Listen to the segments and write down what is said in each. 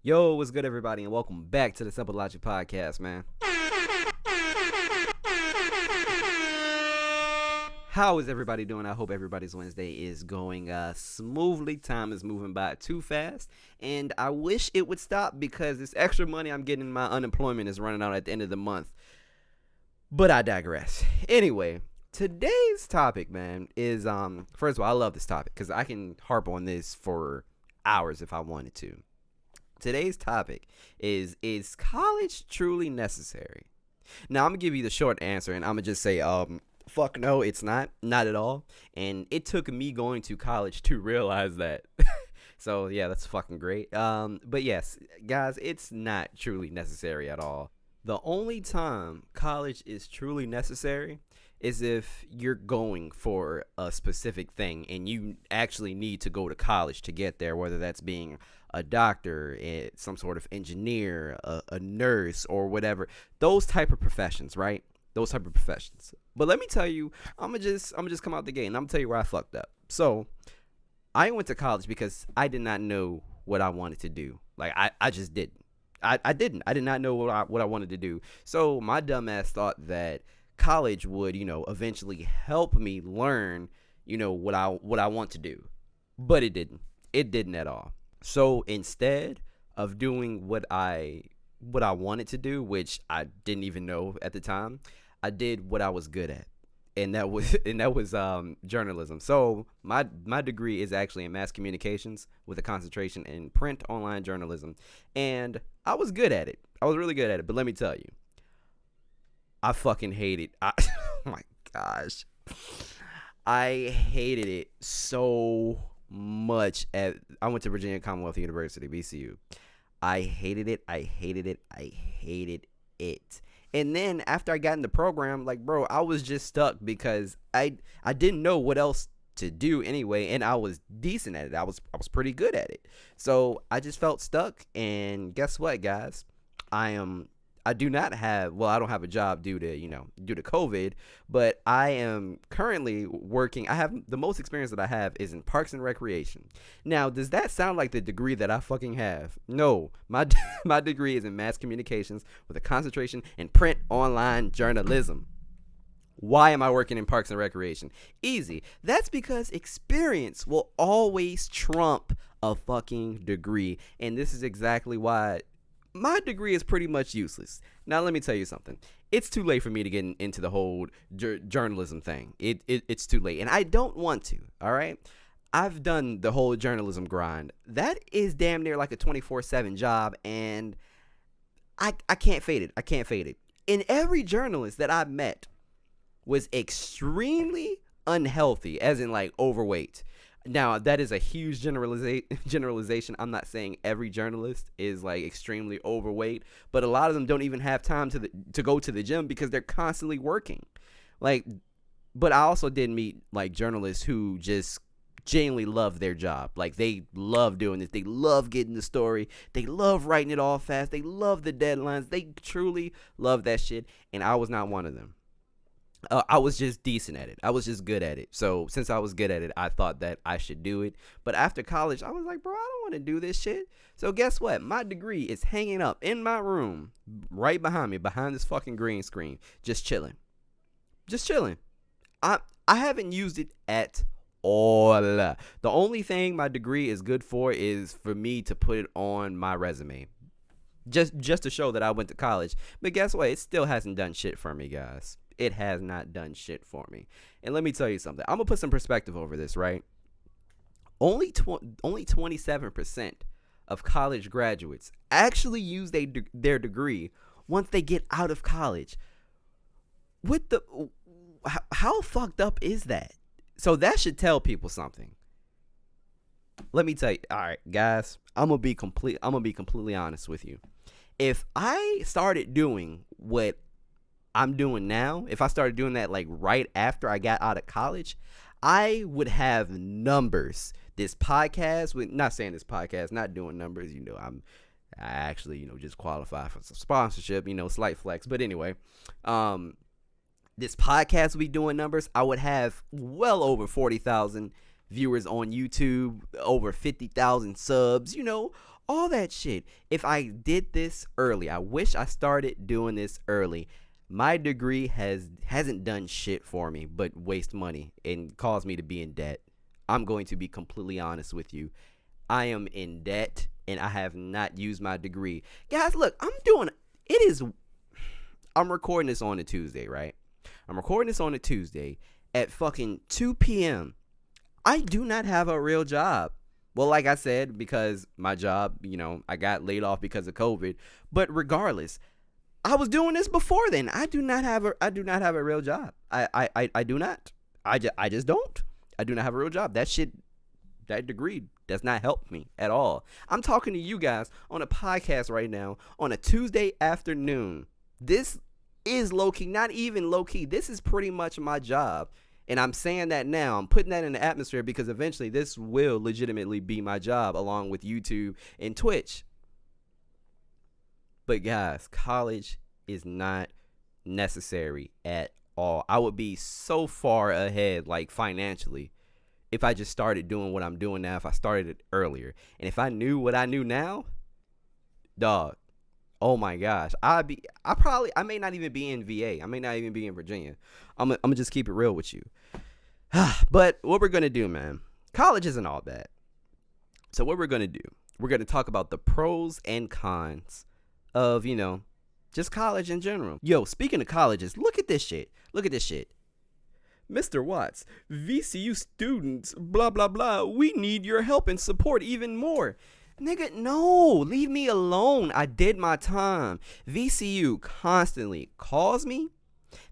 Yo, what's good, everybody, and welcome back to the Simple Logic Podcast, man. How is everybody doing? I hope everybody's Wednesday is going smoothly. Time is moving by too fast, and I wish it would stop because this extra money I'm getting in my unemployment is running out at the end of the month. But I digress. Anyway, today's topic, man, is first of all, I love this topic because I can harp on this for hours if I wanted to. Today's topic is college truly necessary? Now, I'm going to give you the short answer, and I'm going to just say, fuck no, it's not. Not at all. And it took me going to college to realize that. So, yeah, that's fucking great. But yes, guys, it's not truly necessary at all. The only time college is truly necessary is if you're going for a specific thing and you actually need to go to college to get there, whether that's being a doctor, some sort of engineer, a nurse, or whatever. Those type of professions, right? Those type of professions. But let me tell you, I'm gonna just come out the gate and I'm gonna tell you where I fucked up. So I went to college because I did not know what I wanted to do. Like I just didn't. I did not know what I wanted to do. So my dumb ass thought that college would, eventually help me learn, what I want to do. But it didn't. It didn't at all. So instead of doing what I wanted to do, which I didn't even know at the time, I did what I was good at. And that was journalism. So my degree is actually in mass communications with a concentration in print online journalism. And I was good at it. I was really good at it. But let me tell you, I fucking hate it. Oh my gosh. I hated it so much. I went to Virginia Commonwealth University, VCU. I hated it. I hated it. I hated it. And then after I got in the program, like, bro, I was just stuck because I didn't know what else to do anyway, and I was decent at it. I was pretty good at it. So I just felt stuck, and guess what, guys? I don't have a job due to COVID, but I am currently working. The most experience that I have is in parks and recreation. Now, does that sound like the degree that I fucking have? No, my degree is in mass communications with a concentration in print online journalism. Why am I working in parks and recreation? Easy. That's because experience will always trump a fucking degree, and this is exactly why my degree is pretty much useless. Now, let me tell you something. It's too late for me to get into the whole journalism thing. It's too late, and I don't want to, all right? I've done the whole journalism grind. That is damn near like a 24/7 job, and I can't fade it. I can't fade it. And every journalist that I've met was extremely unhealthy, as in like overweight. Now, that is a huge generalization. I'm not saying every journalist is like extremely overweight, but a lot of them don't even have time to go to the gym because they're constantly working. But I also did meet like journalists who just genuinely love their job. Like, they love doing this. They love getting the story. They love writing it all fast. They love the deadlines. They truly love that shit. And I was not one of them. I was just decent at it. I was just good at it. So since I was good at it, I thought that I should do it. But after college, I was like, bro, I don't want to do this shit. So guess what? My degree is hanging up in my room right behind me, behind this fucking green screen, just chilling. Just chilling. I haven't used it at all. The only thing my degree is good for is for me to put it on my resume. Just to show that I went to college. But guess what? It still hasn't done shit for me, guys. It has not done shit for me. And let me tell you something. I'm going to put some perspective over this, right? Only 27% of college graduates actually use their degree once they get out of college. How fucked up is that? So that should tell people something. Let me tell you. All right, guys, I'm going to be completely honest with you. If I started doing what I'm doing now, if I started doing that like right after I got out of college, I would have numbers. This podcast, not saying this podcast, not doing numbers, I actually, just qualify for some sponsorship, slight flex. But anyway, this podcast would be doing numbers. I would have well over 40,000 viewers on YouTube, over 50,000 subs, all that shit. If I did this early, I wish I started doing this early. My degree hasn't done shit for me but waste money and cause me to be in debt. I'm going to be completely honest with you. I am in debt and I have not used my degree. Guys, look, I'm recording this on a Tuesday, right? I'm recording this on a Tuesday at fucking 2 p.m. I do not have a real job. Well, like I said, because my job, I got laid off because of COVID. But regardless, I was doing this before then. I do not have a real job. I do not. I just don't. I do not have a real job. That degree does not help me at all. I'm talking to you guys on a podcast right now on a Tuesday afternoon. This is low-key, not even low-key. This is pretty much my job. And I'm saying that now. I'm putting that in the atmosphere because eventually this will legitimately be my job along with YouTube and Twitch. But guys, college is not necessary at all. I would be so far ahead, like financially, if I just started doing what I'm doing now, if I started it earlier. And if I knew what I knew now, dog, oh my gosh, I may not even be in VA. I may not even be in Virginia. I'm gonna just keep it real with you. But what we're gonna do, man, college isn't all bad. So what we're gonna do, we're gonna talk about the pros and cons of, just college in general. Yo, speaking of colleges, look at this shit. Mr. Watts, VCU students, blah, blah, blah. We need your help and support even more. Nigga, no, leave me alone. I did my time. VCU constantly calls me.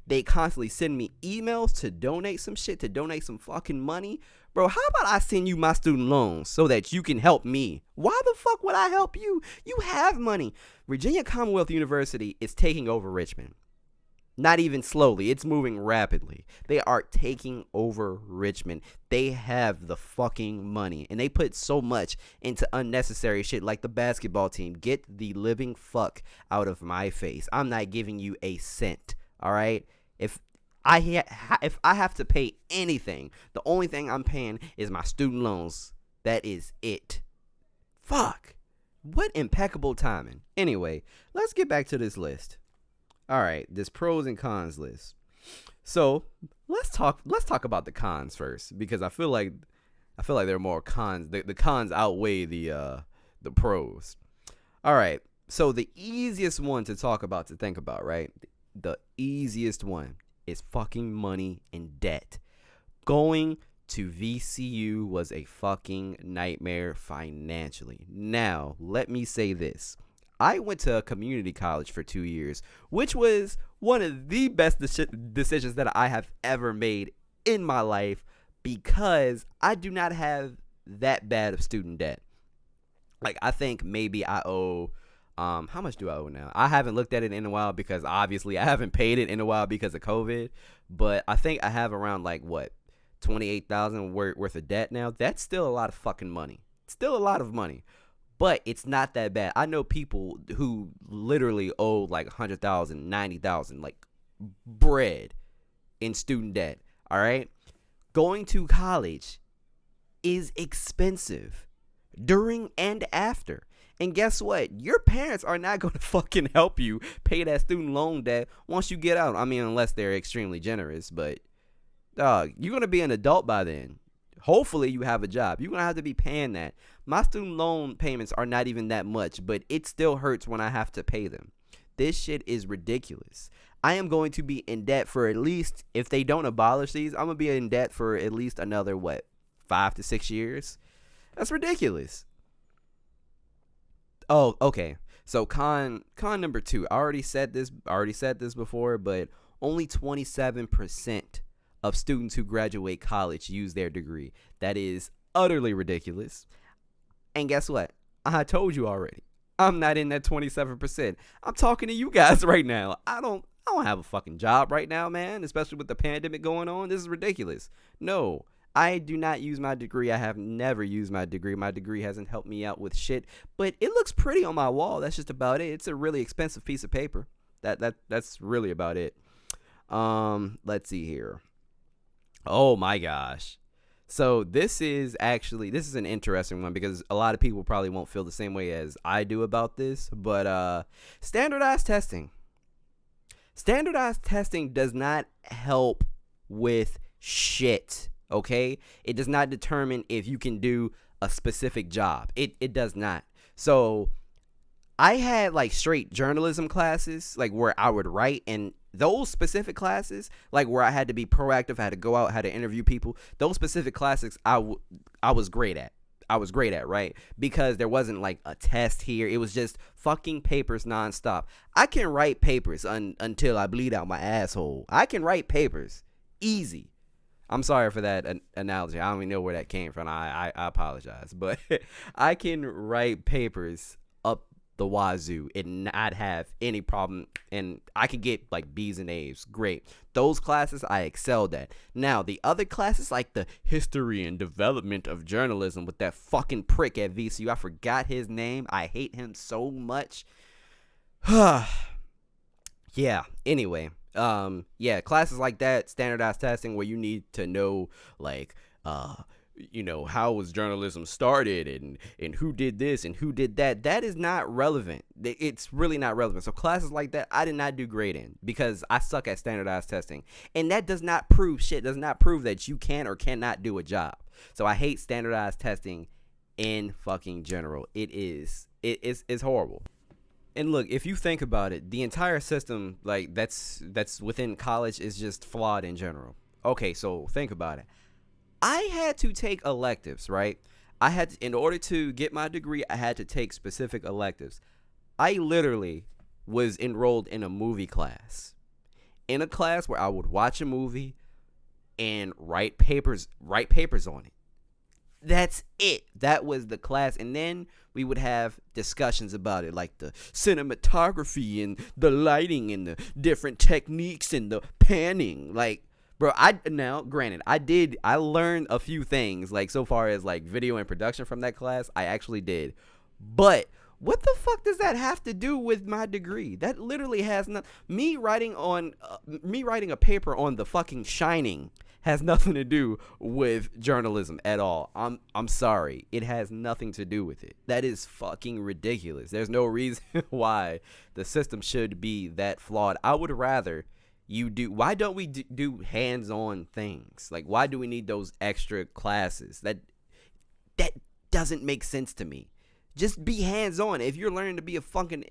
They constantly send me emails to donate some shit, to donate some fucking money. Bro, how about I send you my student loans so that you can help me? Why the fuck would I help you? You have money. Virginia Commonwealth University is taking over Richmond. Not even slowly. It's moving rapidly. They are taking over Richmond. They have the fucking money. And they put so much into unnecessary shit like the basketball team. Get the living fuck out of my face. I'm not giving you a cent. All right? If I have to pay anything, the only thing I'm paying is my student loans. That is it. Fuck. What impeccable timing. Anyway, let's get back to this list. All right, this pros and cons list. So let's talk about the cons first, because I feel like there are more cons. The cons outweigh the pros. All right, so the easiest one to think about, right? The easiest one is fucking money and debt. Going to VCU was a fucking nightmare financially. Now, let me say this. I went to a community college for 2 years, which was one of the best decisions that I have ever made in my life, because I do not have that bad of student debt. Like, I think maybe I owe, how much do I owe now? I haven't looked at it in a while because obviously I haven't paid it in a while because of COVID, but I think I have around $28,000 worth of debt now. That's still a lot of fucking money. Still a lot of money. But it's not that bad. I know people who literally owe $100,000, $90,000, bread in student debt. All right? Going to college is expensive during and after. And guess what? Your parents are not going to fucking help you pay that student loan debt once you get out. I mean, unless they're extremely generous. But, dog, you're going to be an adult by then. Hopefully you have a job. You're going to have to be paying that. My student loan payments are not even that much, but it still hurts when I have to pay them. This shit is ridiculous. I am going to be in debt for at least, if they don't abolish these, I'm going to be in debt for at least another, 5 to 6 years? That's ridiculous. Oh, okay. So con number 2. I already said this before, but only 27% of students who graduate college use their degree. That is utterly ridiculous. And guess what? I told you already. I'm not in that 27%. I'm talking to you guys right now. I don't have a fucking job right now, man, especially with the pandemic going on. This is ridiculous. No, I do not use my degree. I have never used my degree. My degree hasn't helped me out with shit, but it looks pretty on my wall. That's just about it. It's a really expensive piece of paper. That's really about it. Let's see here. Oh my gosh. So this is an interesting one because a lot of people probably won't feel the same way as I do about this. But standardized testing. Standardized testing does not help with shit. Okay? It does not determine if you can do a specific job. It does not. So I had like straight journalism classes, like where I would write, and those specific classes, like where I had to be proactive, I had to go out, had to interview people. Those specific classes, I was great at. I was great at, right? Because there wasn't like a test here. It was just fucking papers nonstop. I can write papers until I bleed out my asshole. I can write papers, easy. I'm sorry for that analogy. I don't even know where that came from. I apologize, but I can write papers up the wazoo and not have any problem, and I could get like B's and A's. Great. Those classes I excelled at. Now the other classes, like the history and development of journalism with that fucking prick at VCU, I forgot his name. I hate him so much. Yeah, anyway, classes like that, standardized testing, where you need to know like how was journalism started and who did this and who did that. That is not relevant. It's really not relevant. So classes like that I did not do great in because I suck at standardized testing, and that does not prove shit. Does not prove that you can or cannot do a job. So I hate standardized testing in fucking general. It's horrible. And look, if you think about it, the entire system like that's within college is just flawed in general. Okay, so think about it. I had to take electives, right? In order to get my degree, I had to take specific electives. I literally was enrolled in a movie class. In a class where I would watch a movie and write papers on it. That's it. That was the class. And then we would have discussions about it, like the cinematography and the lighting and the different techniques and the panning. Like, bro, granted, I learned a few things, like so far as like video and production from that class. I actually did. But what the fuck does that have to do with my degree? That literally has me writing a paper on The fucking Shining has nothing to do with journalism at all. I'm sorry. It has nothing to do with it. That is fucking ridiculous. There's no reason why the system should be that flawed. I would rather why don't we do hands-on things? Like, why do we need those extra classes? That doesn't make sense to me. Just be hands-on. If you're learning to be a fucking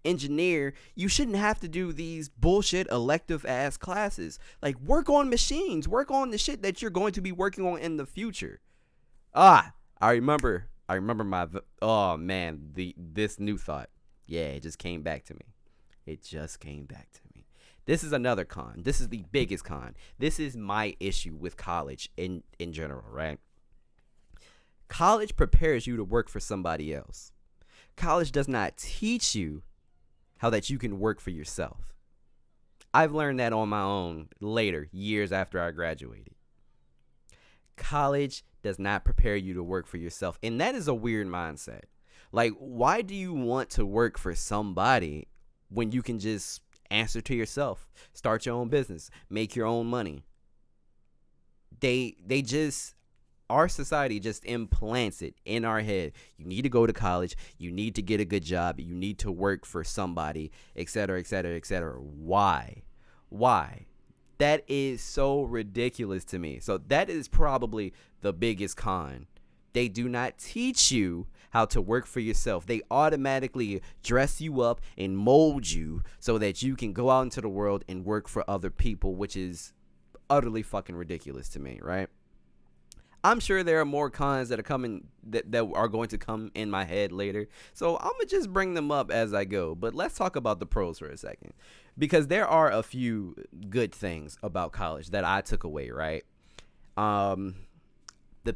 engineer, you shouldn't have to do these bullshit elective ass classes. Like, work on machines. Work on the shit that you're going to be working on in the future. I remember this new thought. Yeah, it just came back to me. This is another con. This is the biggest con. This is my issue with college in general, right? College prepares you to work for somebody else. College does not teach you how that you can work for yourself. I've learned that on my own later, years after I graduated. College does not prepare you to work for yourself. And that is a weird mindset. Like, why do you want to work for somebody when you can just answer to yourself, start your own business, make your own money? Our society just implants it in our head. You need to go to college. You need to get a good job. You need to work for somebody, etc., etc., etc. Why? That is so ridiculous to me. So that is probably the biggest con. They do not teach you how to work for yourself. They automatically dress you up and mold you so that you can go out into the world and work for other people, which is utterly fucking ridiculous to me, right? I'm sure there are more cons that are coming that are going to come in my head later. So I'm going to just bring them up as I go. But let's talk about the pros for a second. Because there are a few good things about college that I took away, right? The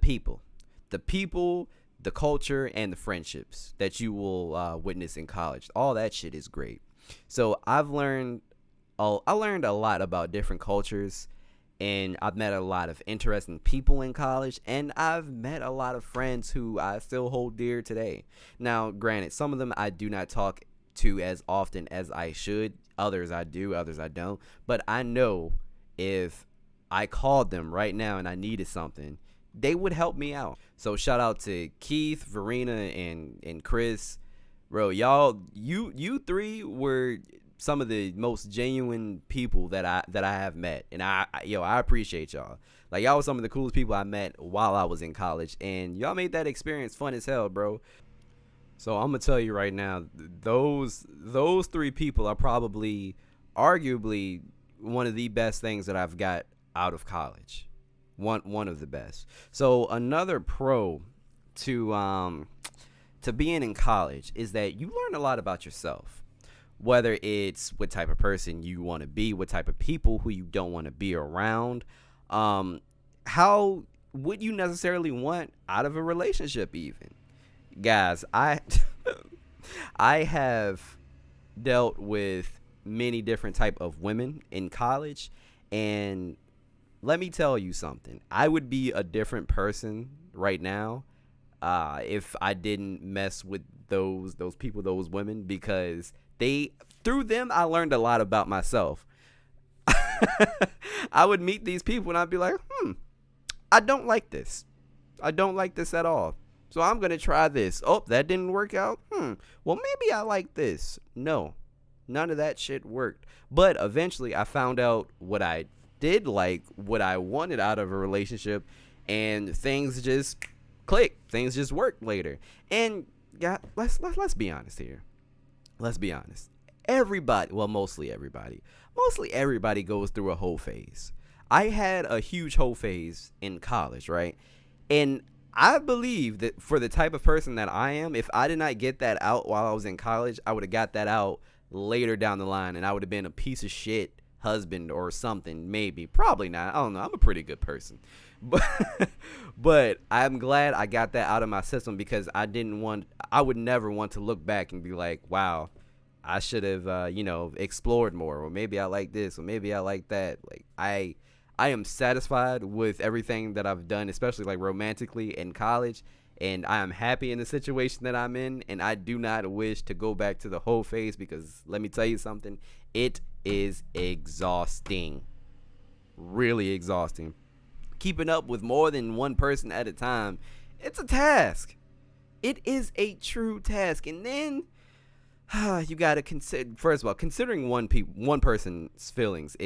people, the culture, and the friendships that you will witness in college. All that shit is great. So I learned a lot about different cultures. And I've met a lot of interesting people in college, and I've met a lot of friends who I still hold dear today. Now, granted, some of them I do not talk to as often as I should. Others I do, others I don't. But I know if I called them right now and I needed something, they would help me out. So shout out to Keith, Verena, and Chris. Bro, you three were some of the most genuine people that I have met, and I appreciate y'all. Like, y'all was some of the coolest people I met while I was in college, and y'all made that experience fun as hell, bro. So I'm gonna tell you right now, those three people are probably, arguably, one of the best things that I've got out of college. One of the best. So another pro to being in college is that you learn a lot about yourself. Whether it's what type of person you want to be, what type of people who you don't want to be around, how would you necessarily want out of a relationship even. Guys, I I have dealt with many different type of women in college, and let me tell you something. I would be a different person right now if I didn't mess with those people, those women, because through them I learned a lot about myself. I would meet these people and I'd be like, I don't like this. I don't like this at all. So I'm going to try this. Oh, that didn't work out. Well, maybe I like this. No, none of that shit worked. But eventually I found out what I did like, what I wanted out of a relationship, and things just clicked. Things just worked later. And yeah, let's be honest here. Let's be honest. Everybody, well, mostly everybody goes through a hoe phase. I had a huge hoe phase in college, right? And I believe that for the type of person that I am, if I did not get that out while I was in college, I would have got that out later down the line, and I would have been a piece of shit husband or something. Maybe, probably not. I don't know. I'm a pretty good person, but I'm glad I got that out of my system, because I would never want to look back and be like, wow, I should have, explored more, or maybe I like this, or maybe I like that. Like, I am satisfied with everything that I've done, especially like romantically in college, and I am happy in the situation that I'm in, and I do not wish to go back to the whole phase, because let me tell you something, it is exhausting. Really exhausting. Keeping up with more than one person at a time, it's a task. It is a true task. And then you got to consider, first of all, considering one person's feelings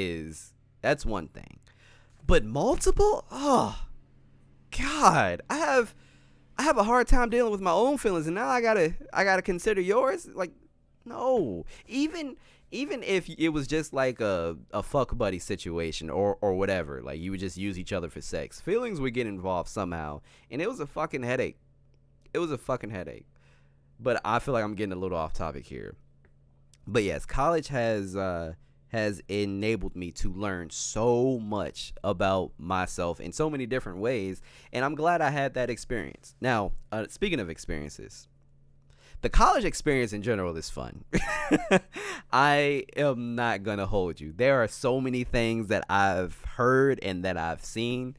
that's one thing. But multiple? Oh, God. I have a hard time dealing with my own feelings, and now I gotta consider yours. Like, no. Even if it was just like a fuck buddy situation or whatever, like you would just use each other for sex, feelings would get involved somehow, and it was a fucking headache. But I feel like I'm getting a little off topic here. But yes, college has enabled me to learn so much about myself in so many different ways, and I'm glad I had that experience. Now, speaking of experiences, the college experience in general is fun. I am not gonna hold you. There are so many things that I've heard and that I've seen.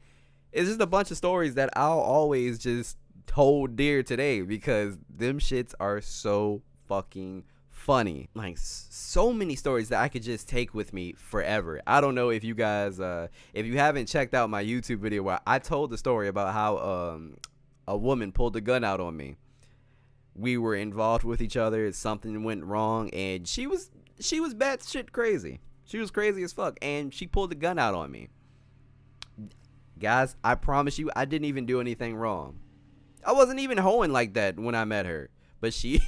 It's just a bunch of stories that I'll always just hold dear today, because them shits are so fucking funny. Like, so many stories that I could just take with me forever. I don't know if you guys if you haven't checked out my YouTube video where I told the story about how a woman pulled a gun out on me. We were involved with each other, something went wrong, and she was batshit crazy. She was crazy as fuck, and she pulled the gun out on me. Guys, I promise you, I didn't even do anything wrong. I wasn't even hoeing like that when I met her. But she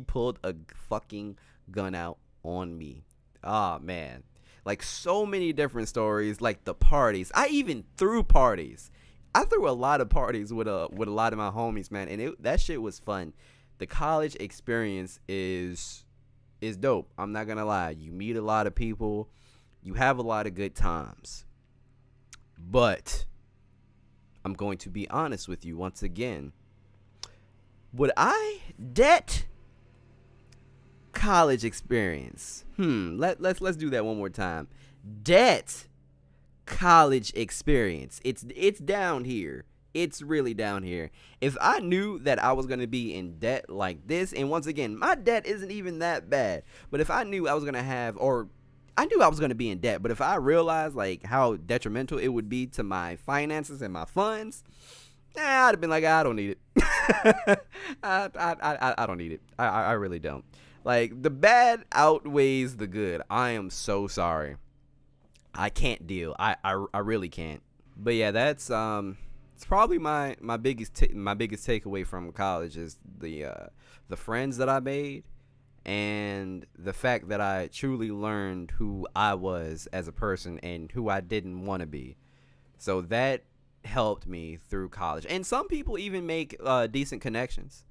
pulled a fucking gun out on me. Oh, man. Like, so many different stories. Like, the parties. I even threw parties. I threw a lot of parties with a lot of my homies, man. And that shit was fun. The college experience is dope. I'm not going to lie. You meet a lot of people. You have a lot of good times. But I'm going to be honest with you once again. Would I debt college experience? Let's do that one more time. Debt college experience. It's down here. It's really down here. If I knew that I was going to be in debt like this, and once again, my debt isn't even that bad, but if I knew I was going to have, or I knew I was going to be in debt, but if I realized like how detrimental it would be to my finances and my funds, I'd have been like, I don't need it. I don't need it. I really don't. Like, the bad outweighs the good. I am so sorry. I can't deal. I really can't. But yeah, that's it's probably my biggest takeaway from college is the friends that I made and the fact that I truly learned who I was as a person and who I didn't want to be. So that helped me through college. And some people even make decent connections.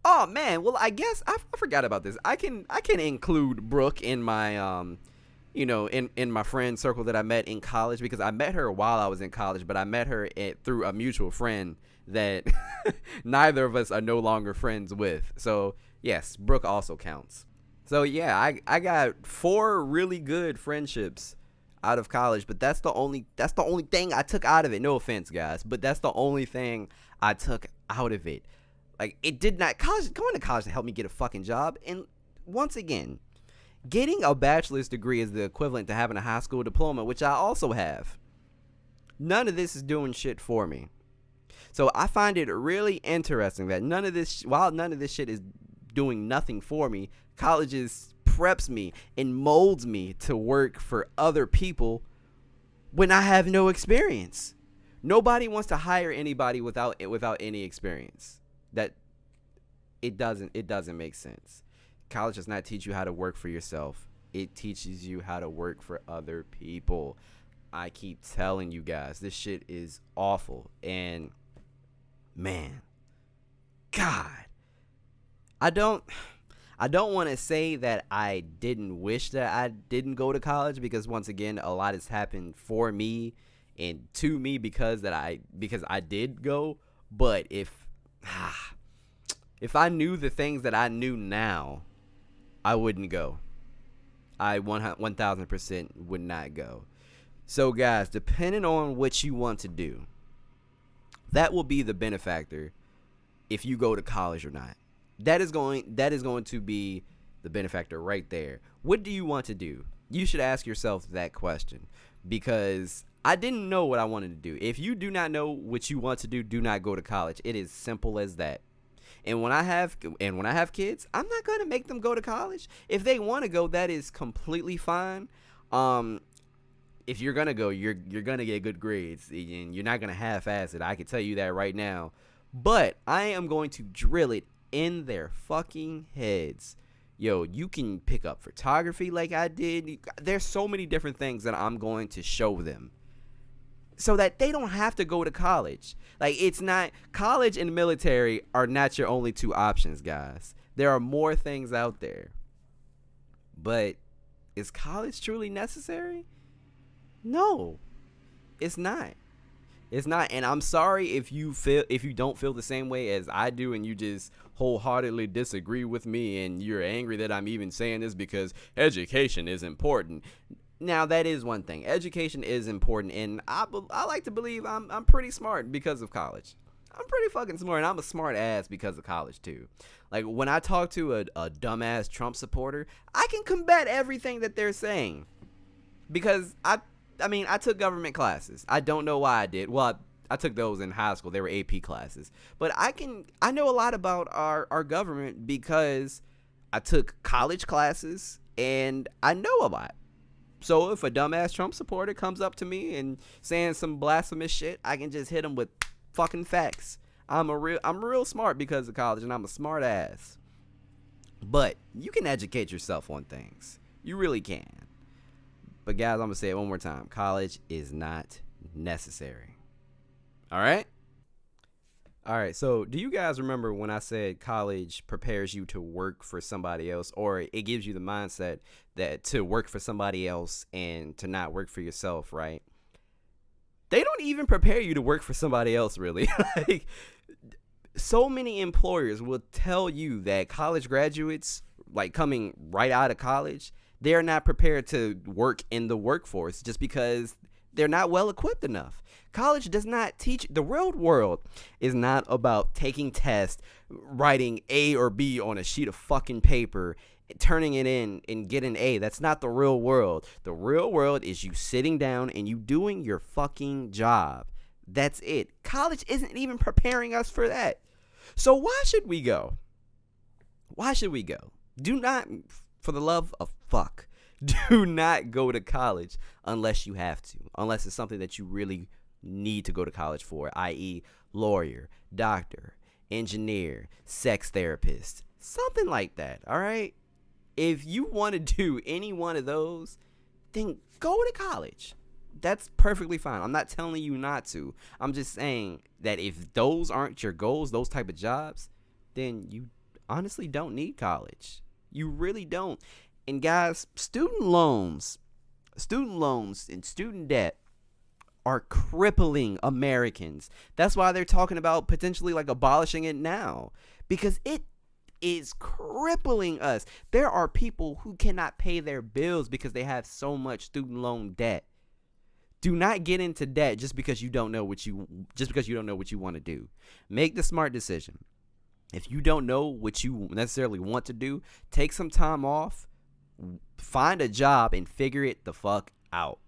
Oh man, well I guess I forgot about this. I can include Brooke in my in my friend circle that I met in college, because I met her while I was in college, but I met her through a mutual friend that neither of us are no longer friends with. So yes, Brooke also counts. So yeah, I got 4 really good friendships out of college, but that's the only thing I took out of it. No offense, guys, but that's the only thing I took out of it. Like, it did not going to college to help me get a fucking job. And once again, getting a bachelor's degree is the equivalent to having a high school diploma, which I also have. None of this is doing shit for me. So I find it really interesting that while none of this shit is doing nothing for me, colleges preps me and molds me to work for other people when I have no experience. Nobody wants to hire anybody without any experience. That it doesn't make sense. College does not teach you how to work for yourself. It teaches you how to work for other people. I keep telling you guys, this shit is awful. And man, God, I don't want to say that I didn't wish that I didn't go to college, because once again, a lot has happened for me and to me because I did go. But if I knew the things that I knew now, I wouldn't go. I 1000% would not go. So guys, depending on what you want to do, that will be the benefactor if you go to college or not. That is going to be the benefactor right there. What do you want to do? You should ask yourself that question, because I didn't know what I wanted to do. If you do not know what you want to do not go to college. It is simple as that. And when I have kids, I'm not going to make them go to college. If they want to go, that is completely fine. If you're going to go, you're going to get good grades, and you're not going to half-ass it. I can tell you that right now. But I am going to drill it in their fucking heads. Yo, you can pick up photography like I did. There's so many different things that I'm going to show them, so that they don't have to go to college. Like, it's not, college and military are not your only 2 options, guys. There are more things out there. But is college truly necessary? No, it's not. It's not. And I'm sorry if you don't feel the same way as I do, and you just wholeheartedly disagree with me, and you're angry that I'm even saying this, because education is important. Now, that is one thing. Education is important, and I like to believe I'm pretty smart because of college. I'm pretty fucking smart, and I'm a smart ass because of college, too. Like, when I talk to a dumbass Trump supporter, I can combat everything that they're saying, because I took government classes. I don't know why I did. Well, I took those in high school. They were AP classes. But I know a lot about our government because I took college classes, and I know a lot. So if a dumbass Trump supporter comes up to me and saying some blasphemous shit, I can just hit him with fucking facts. I'm real smart because of college, and I'm a smart ass. But you can educate yourself on things. You really can. But guys, I'm going to say it one more time. College is not necessary. All right? All right, so do you guys remember when I said college prepares you to work for somebody else, or it gives you the mindset that to work for somebody else and to not work for yourself, right? They don't even prepare you to work for somebody else, really. Like, so many employers will tell you that college graduates, like coming right out of college, they're not prepared to work in the workforce just because They're not well equipped enough. College does not teach. The real world is not about taking tests, writing A or B on a sheet of fucking paper, turning it in and getting an A. That's not the real world. The real world is you sitting down and you doing your fucking job. That's it. College isn't even preparing us for that. So why should we go? Why should we go? Do not, for the love of fuck, do not go to college unless you have to. Unless it's something that you really need to go to college for, i.e. lawyer, doctor, engineer, sex therapist, something like that, all right? If you want to do any one of those, then go to college. That's perfectly fine. I'm not telling you not to. I'm just saying that if those aren't your goals, those type of jobs, then you honestly don't need college. You really don't. And guys, student loans and student debt are crippling Americans. That's why they're talking about potentially like abolishing it now, because it is crippling us. There are people who cannot pay their bills because they have so much student loan debt. Do not get into debt just because you don't know what you want to do. Make the smart decision. If you don't know what you necessarily want to do, take some time off, find a job, and figure it the fuck out.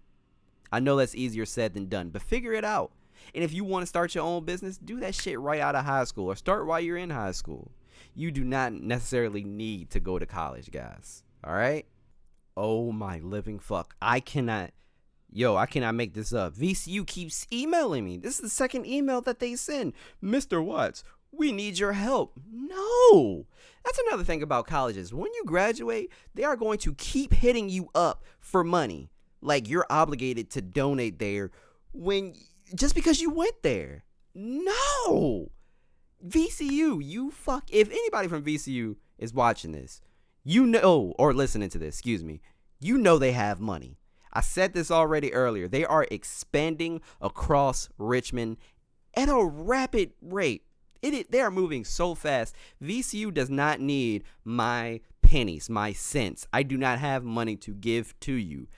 I know that's easier said than done, but figure it out. And if you want to start your own business, do that shit right out of high school or start while you're in high school. You do not necessarily need to go to college, guys. All right? Oh my living fuck. I cannot make this up. VCU keeps emailing me. This is the second email that they send. Mr. Watts, we need your help. No. That's another thing about colleges. When you graduate, they are going to keep hitting you up for money. Like you're obligated to donate there just because you went there. No. VCU, if anybody from VCU is watching this, or listening to this, you know they have money. I said this already earlier. They are expanding across Richmond at a rapid rate. They are moving so fast. VCU does not need my pennies, my cents. I do not have money to give to you.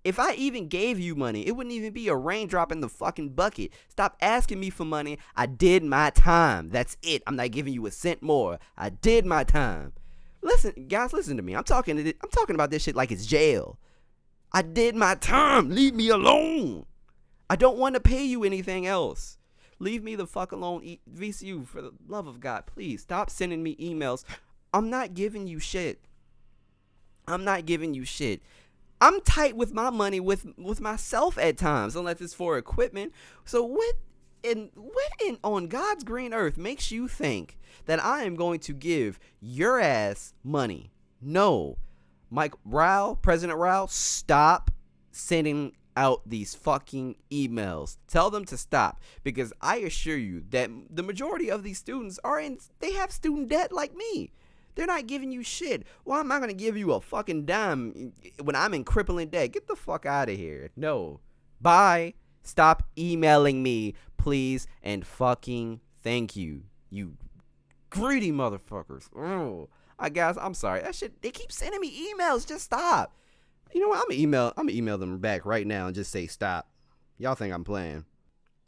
If I even gave you money, it wouldn't even be a raindrop in the fucking bucket. Stop asking me for money. I did my time. That's it. I'm not giving you a cent more. I did my time. Listen, guys, listen to me. I'm talking about this shit like it's jail. I did my time. Leave me alone. I don't want to pay you anything else. Leave me the fuck alone. VCU, for the love of God, please stop sending me emails. I'm not giving you shit. I'm tight with my money with myself at times, unless it's for equipment. So what on God's green earth makes you think that I am going to give your ass money? No. President Rao, stop sending out these fucking emails. Tell them to stop, because I assure you that the majority of these students they have student debt like me. They're not giving you shit. Why am I going to give you a fucking dime when I'm in crippling debt? Get the fuck out of here. No. Bye. Stop emailing me, please, and fucking thank you. You greedy motherfuckers. Oh. Guys, I'm sorry. That shit, they keep sending me emails. Just stop. You know what? I'm gonna email them back right now and just say stop. Y'all think I'm playing.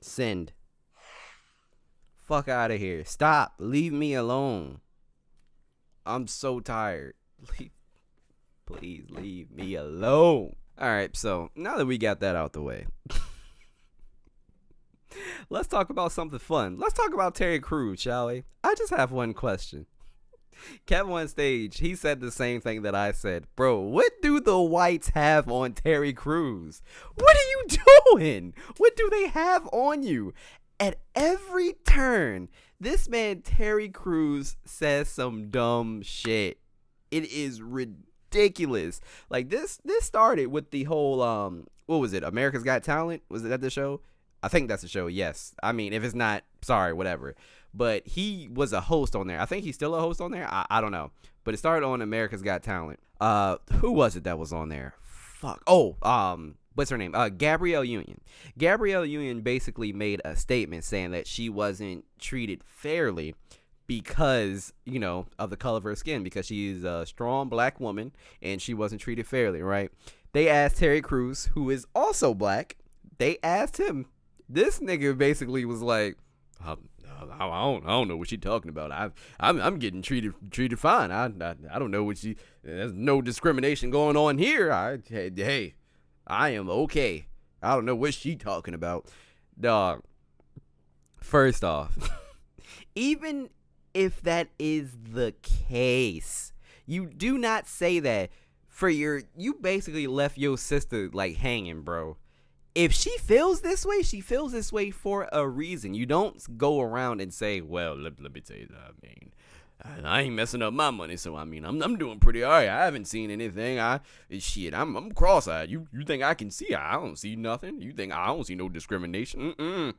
Send. Fuck out of here. Stop. Leave me alone. I'm so tired. Please leave me alone. All right, so now that we got that out the way, let's talk about something fun. Let's talk about Terry Crews, shall we? I just have one question. Kevin on stage, he said the same thing that I said. Bro, what do the whites have on Terry Crews? What are you doing? What do they have on you? At every turn, this man Terry Crews says some dumb shit. It is ridiculous. Like this started with the whole what was it? America's Got Talent? Was that the show? I think that's the show. Yes. I mean, if it's not, sorry, whatever. But he was a host on there. I think he's still a host on there. I don't know. But it started on America's Got Talent. Who was it that was on there? Fuck. Oh, what's her name? Gabrielle Union. Gabrielle Union basically made a statement saying that she wasn't treated fairly because, of the color of her skin, because she's a strong black woman and she wasn't treated fairly, right? They asked Terry Crews, who is also black, they asked him, this nigga basically was like, I don't know what she talking about. I'm getting treated fine. I don't know what she. There's no discrimination going on here. Hey, I am okay. I don't know what she talking about, dog. First off, even if that is the case, you do not say that you basically left your sister like hanging, bro. If she feels this way, she feels this way for a reason. You don't go around and say, well, let me tell you that. I mean, I ain't messing up my money, so I mean, I'm doing pretty all right. I haven't seen anything. I'm cross-eyed. You think I can see? I don't see nothing. You think I don't see no discrimination?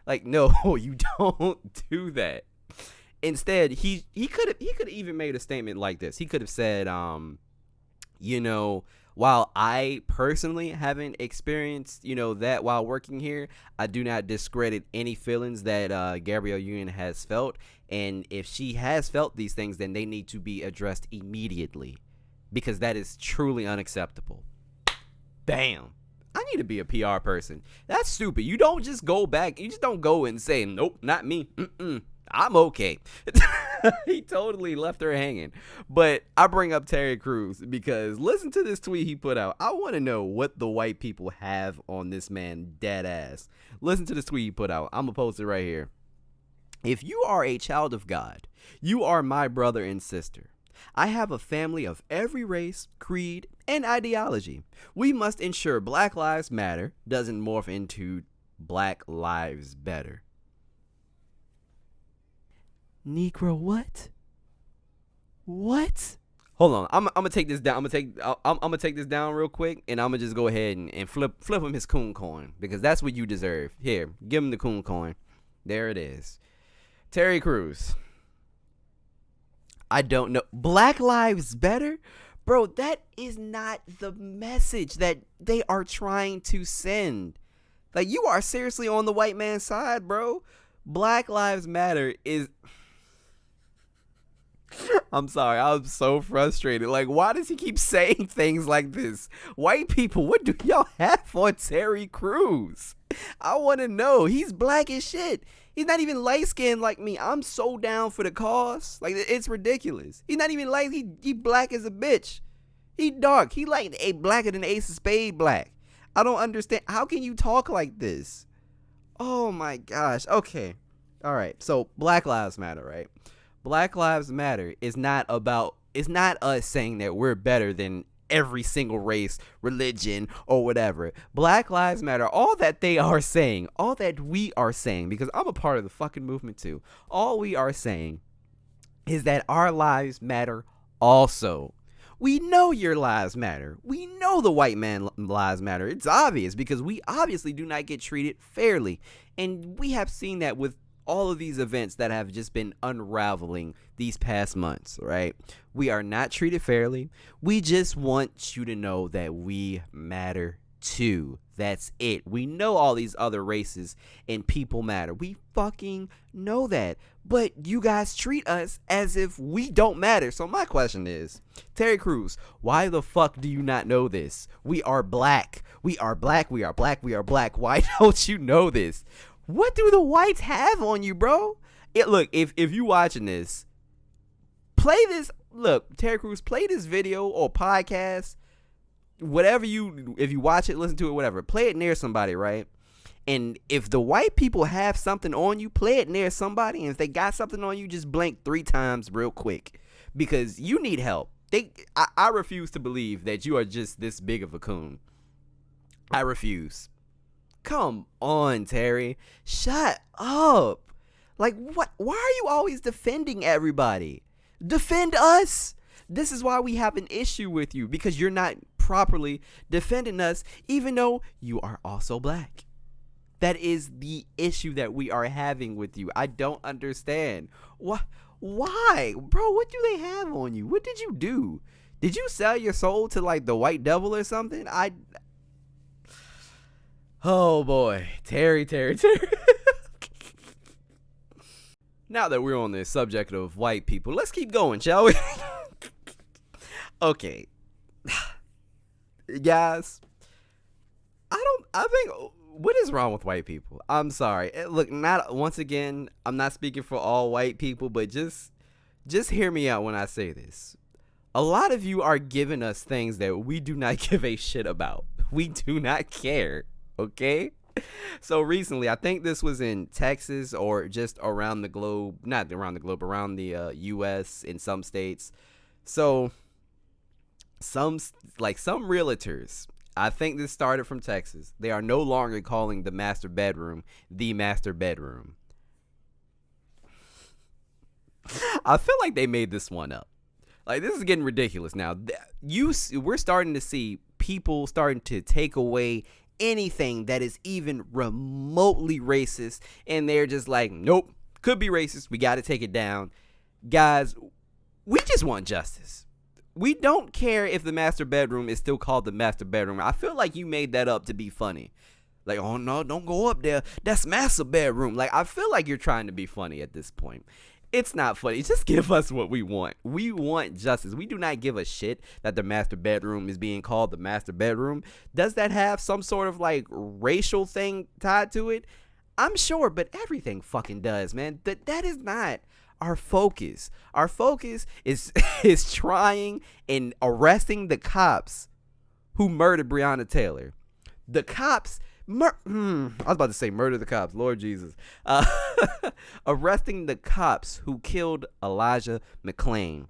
Like, no, you don't do that. Instead, he could have even made a statement like this. He could have said, while I personally haven't experienced, that while working here, I do not discredit any feelings that Gabrielle Union has felt. And if she has felt these things, then they need to be addressed immediately, because that is truly unacceptable. Bam. I need to be a PR person. That's stupid. You don't just go back. You just don't go and say, nope, not me. I'm okay. He totally left her hanging. But I bring up Terry Crews because listen to this tweet he put out. I want to know what the white people have on this man dead ass. Listen to this tweet he put out. I'm going to post it right here. If you are a child of God, you are my brother and sister. I have a family of every race, creed, and ideology. We must ensure Black Lives Matter doesn't morph into Black Lives Better. Negro, what? What? Hold on, I'm gonna take this down. I'm gonna take this down real quick, and I'm gonna just go ahead and flip him his coon coin, because that's what you deserve. Here, give him the coon coin. There it is. Terry Crews. I don't know. Black Lives Better? Bro, that is not the message that they are trying to send. Like, you are seriously on the white man's side, bro. Black Lives Matter is... I'm sorry, I'm so frustrated. Like, why does he keep saying things like this? White people, what do y'all have for Terry Crews? I want to know. He's black as shit. He's not even light-skinned like me. I'm so down for the cause. Like, it's ridiculous. He's not even light. He black as a bitch. He dark. He like a blacker than Ace of Spade black. I don't understand. How can you talk like this? Oh, my gosh. Okay. All right. So, Black Lives Matter, right? Black Lives Matter is not us saying that we're better than every single race, religion, or whatever. Black Lives Matter, all that they are saying, all that we are saying, because I'm a part of the fucking movement too, all we are saying is that our lives matter also. We know your lives matter. We know the white man lives matter. It's obvious, because we obviously do not get treated fairly. And we have seen that with all of these events that have just been unraveling these past months, right? We are not treated fairly. We just want you to know that we matter too. That's it. We know all these other races and people matter. We fucking know that. But you guys treat us as if we don't matter. So my question is, Terry Crews, why the fuck do you not know this? We are black. We are black. We are black. We are black. Why don't you know this? What do the whites have on you, bro? Look, if you watching this, play this. Look, Terry Crews, play this video or podcast, whatever if you watch it, listen to it, whatever. Play it near somebody, right? And if the white people have something on you, play it near somebody. And if they got something on you, just blink 3 times real quick, because you need help. I refuse to believe that you are just this big of a coon. I refuse. Come on, Terry. Shut up. Like, what? Why are you always defending everybody? Defend us. This is why we have an issue with you, because you're not properly defending us, even though you are also black. That is the issue that we are having with you. I don't understand. Why? Bro, what do they have on you? What did you do? Did you sell your soul to, like, the white devil or something? Oh boy, Terry. Now that we're on the subject of white people, let's keep going, shall we? Okay. Guys, I think what is wrong with white people? I'm sorry. Look, not once again, I'm not speaking for all white people, but just hear me out when I say this. A lot of you are giving us things that we do not give a shit about. We do not care, okay? So recently, I think this was in Texas or just around the globe, not around the globe, around the U.S. in some states. So some realtors, I think this started from Texas. They are no longer calling the master bedroom the master bedroom. I feel like they made this one up. Like, this is getting ridiculous now. We're starting to see people starting to take away anything that is even remotely racist, and they're just like, nope, could be racist, we got to take it down. Guys, we just want justice. We don't care if the master bedroom is still called the master bedroom. I feel like you made that up to be funny. Like, oh no, don't go up there, that's master bedroom. Like, I feel like you're trying to be funny at this point. It's not funny. Just give us what we want. We want justice. We do not give a shit that the master bedroom is being called the master bedroom. Does that have some sort of like racial thing tied to it? I'm sure, but everything fucking does, man. That is not our focus. Our focus is trying and arresting the cops who murdered Breonna Taylor. The cops I was about to say murder the cops. Lord Jesus. Arresting the cops who killed Elijah McClain.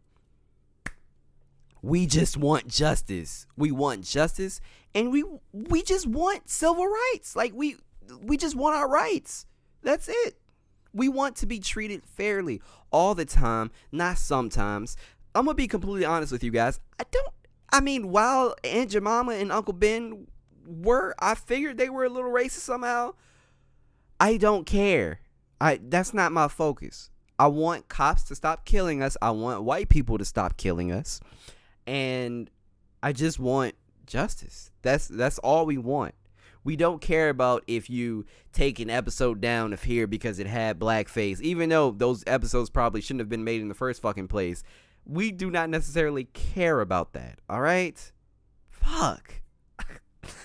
We just want justice. We want justice, and we just want civil rights. Like, we just want our rights. That's it. We want to be treated fairly all the time, not sometimes. I'm going to be completely honest with you guys. While Aunt Jemima and Uncle Ben I figured they were a little racist somehow. I don't care. That's not my focus. I want cops to stop killing us. I want white people to stop killing us. And I just want justice. That's all we want. We don't care about if you take an episode down of here because it had blackface, even though those episodes probably shouldn't have been made in the first fucking place. We do not necessarily care about that. All right? Fuck.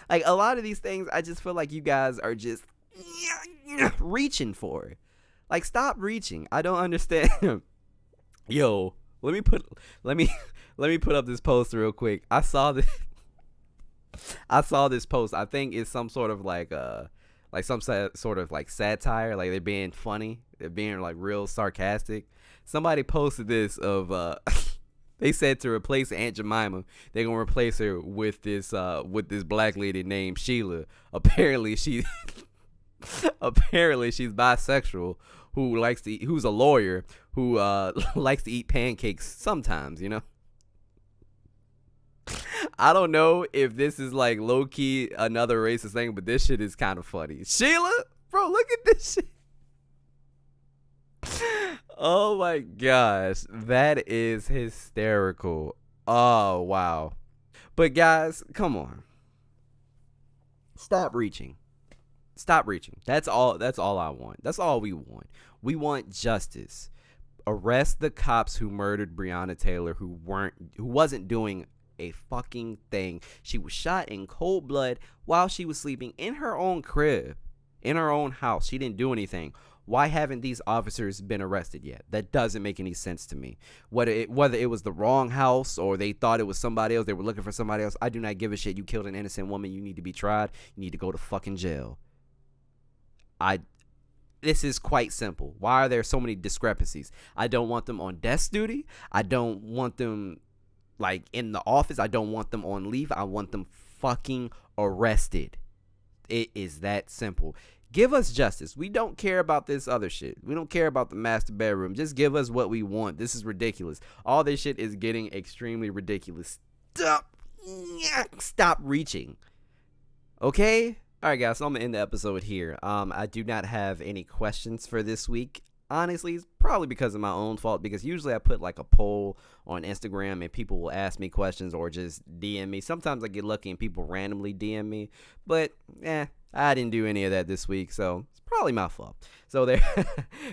Like, a lot of these things, I just feel like you guys are just reaching for. Like, stop reaching. I don't understand. Yo, let me put up this post real quick. I saw this post. I think it's some sort of like some sort of like satire. Like, they're being funny. They're being like real sarcastic. Somebody posted this of they said to replace Aunt Jemima, they're gonna replace her with this black lady named Sheila. Apparently she's bisexual, who's a lawyer who likes to eat pancakes sometimes, you know. I don't know if this is like low key another racist thing, but this shit is kind of funny. Sheila, bro, look at this shit. Oh my gosh, that is hysterical. Oh wow. But guys, come on. Stop reaching. That's all I want. That's all we want. We want justice. Arrest the cops who murdered Breonna Taylor, who wasn't doing a fucking thing. She was shot in cold blood while she was sleeping in her own crib, in her own house. She didn't do anything. Why haven't these officers been arrested yet? That doesn't make any sense to me. Whether it was the wrong house or they thought it was somebody else, they were looking for somebody else, I do not give a shit. You killed an innocent woman. You need to be tried. You need to go to fucking jail. This is quite simple. Why are there so many discrepancies? I don't want them on desk duty. I don't want them like in the office. I don't want them on leave. I want them fucking arrested. It is that simple. Give us justice. We don't care about this other shit. We don't care about the master bedroom. Just give us what we want. This is ridiculous. All this shit is getting extremely ridiculous. Stop reaching. Okay? All right, guys. So I'm going to end the episode here. I do not have any questions for this week. Honestly, it's probably because of my own fault, because usually I put like a poll on Instagram and people will ask me questions or just DM me. Sometimes I get lucky and people randomly DM me, but I didn't do any of that this week, so it's probably my fault. So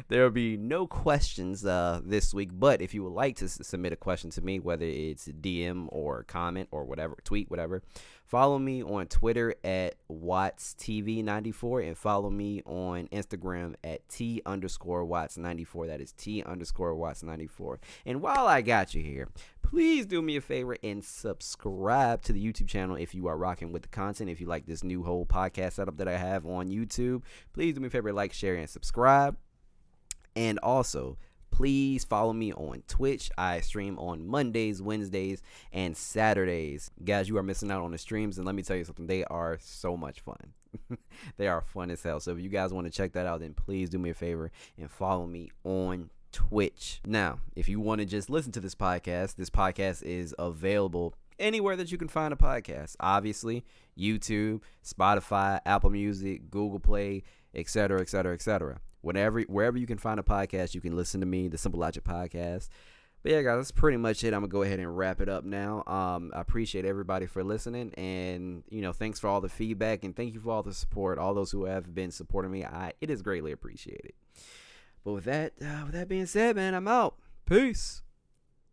there'll be no questions this week. But if you would like to submit a question to me, whether it's DM or comment or whatever, tweet, whatever, follow me on Twitter at WattsTV94 and follow me on Instagram at T_Watts94. That is T_Watts94. And while I got you here, please do me a favor and subscribe to the YouTube channel if you are rocking with the content. If you like this new whole podcast setup that I have on YouTube, please do me a favor, like, share, and subscribe. And also, please follow me on Twitch. I stream on Mondays, Wednesdays, and Saturdays. Guys, you are missing out on the streams, and let me tell you something. They are so much fun. They are fun as hell. So if you guys want to check that out, then please do me a favor and follow me on Twitch. Now, if you want to just listen to this podcast is available anywhere that you can find a podcast. Obviously, YouTube, Spotify, Apple Music, Google Play, etc., etc., etc. Wherever you can find a podcast, you can listen to me, the Simple Logic Podcast. But yeah, guys, that's pretty much it. I'm gonna go ahead and wrap it up now. I appreciate everybody for listening, and thanks for all the feedback, and thank you for all the support. All those who have been supporting me, it is greatly appreciated. But with that being said, man, I'm out. Peace.